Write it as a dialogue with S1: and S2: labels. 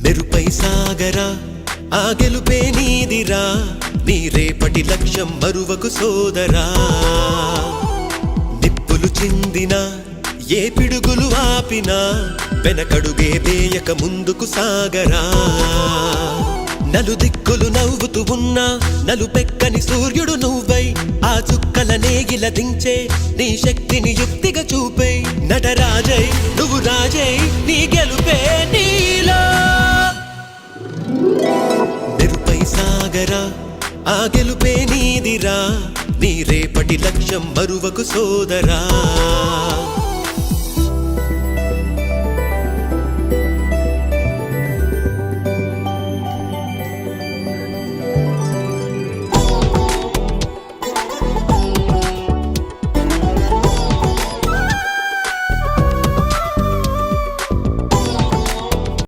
S1: నెరుపై సాగరా ఆ గెలుపే నీదిరా నీ రేపటి లక్ష్యం మరువకు సోదరా నిప్పులు చిందినా ఏ పిడుగులు ఆపినా వెనకడుగే వేయక ముందుకు సాగరా నలుదిక్కులు నవ్వుతూ ఉన్నా నలుపెక్కని సూర్యుడు నువ్వై ఆ చుక్కల నేగిల దించే నీ శక్తిని యుక్తిగా చూపే నటరాజై నువ్వు రాజై నీ గెలుపే నీలో నెరుపై సాగరా ఆ గెలుపే నీదిరా నీ రేపటి లక్ష్యం మరువకు సోదరా